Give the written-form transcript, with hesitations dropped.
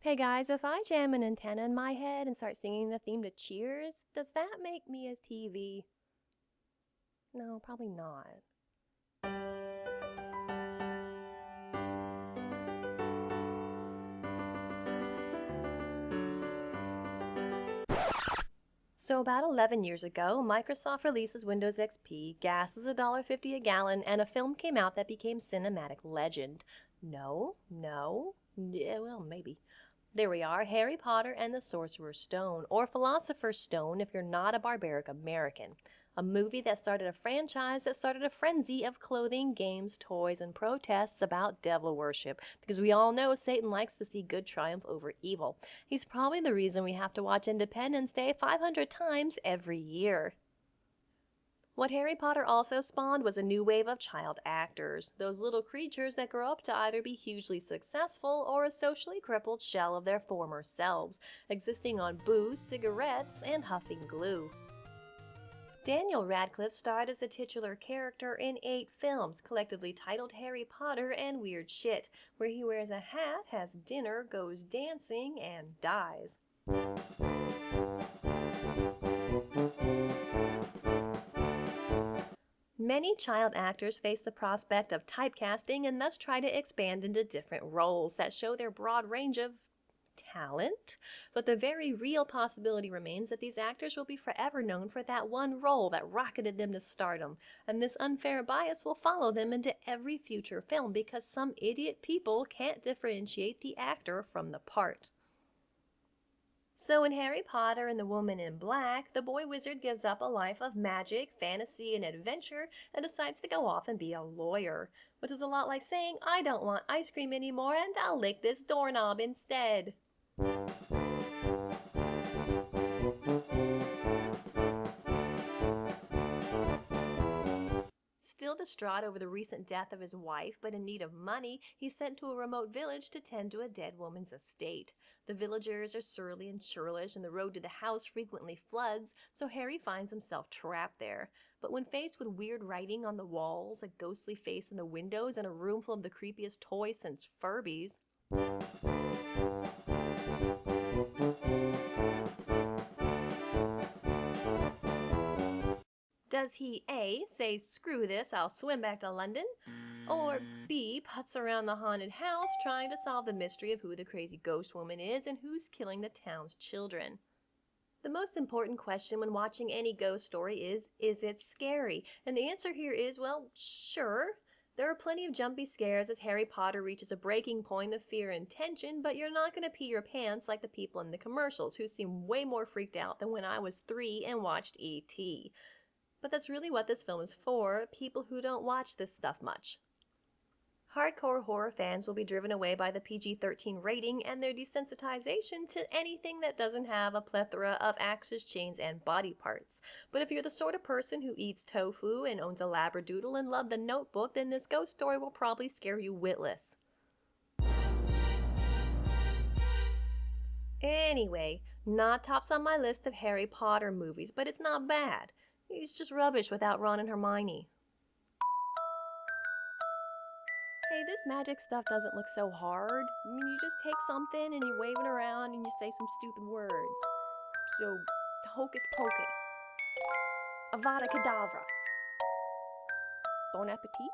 Hey guys, if I jam an antenna in my head and start singing the theme to Cheers, does that make me a TV? No, probably not. So about 11 years ago, Microsoft releases Windows XP, gas is $1.50 a gallon, and a film came out that became cinematic legend. Yeah, well, maybe. There we are, Harry Potter and the Sorcerer's Stone, or Philosopher's Stone if you're not a barbaric American. A movie that started a franchise that started a frenzy of clothing, games, toys, and protests about devil worship, because we all know Satan likes to see good triumph over evil. He's probably the reason we have to watch Independence Day 500 times every year. What Harry Potter also spawned was a new wave of child actors, those little creatures that grow up to either be hugely successful or a socially crippled shell of their former selves, existing on booze, cigarettes, and huffing glue. Daniel Radcliffe starred as the titular character in 8 films, collectively titled Harry Potter and Weird Shit, where he wears a hat, has dinner, goes dancing, and dies. Many child actors face the prospect of typecasting and thus try to expand into different roles that show their broad range of talent, but the very real possibility remains that these actors will be forever known for that one role that rocketed them to stardom, and this unfair bias will follow them into every future film because some idiot people can't differentiate the actor from the part. So in Harry Potter and the Woman in Black, the boy wizard gives up a life of magic, fantasy, and adventure and decides to go off and be a lawyer, which is a lot like saying, I don't want ice cream anymore and I'll lick this doorknob instead. Still distraught over the recent death of his wife, but in need of money, he's sent to a remote village to tend to a dead woman's estate. The villagers are surly and churlish, and the road to the house frequently floods, so Harry finds himself trapped there. But when faced with weird writing on the walls, a ghostly face in the windows, and a room full of the creepiest toys since Furbies, does he A, say screw this, I'll swim back to London, or B, putz around the haunted house trying to solve the mystery of who the crazy ghost woman is and who's killing the town's children? The most important question when watching any ghost story is it scary? And the answer here is, well, sure. There are plenty of jumpy scares as Harry Potter reaches a breaking point of fear and tension, but you're not going to pee your pants like the people in the commercials who seem way more freaked out than when I was 3 and watched E.T. But that's really what this film is for, people who don't watch this stuff much. Hardcore horror fans will be driven away by the PG-13 rating and their desensitization to anything that doesn't have a plethora of axes, chains, and body parts. But if you're the sort of person who eats tofu and owns a labradoodle and loved The Notebook, then this ghost story will probably scare you witless. Anyway, not tops on my list of Harry Potter movies, but it's not bad. He's just rubbish without Ron and Hermione. Hey, this magic stuff doesn't look so hard. I mean, you just take something and you wave it around and you say some stupid words. So, hocus pocus. Avada Kedavra. Bon appetit.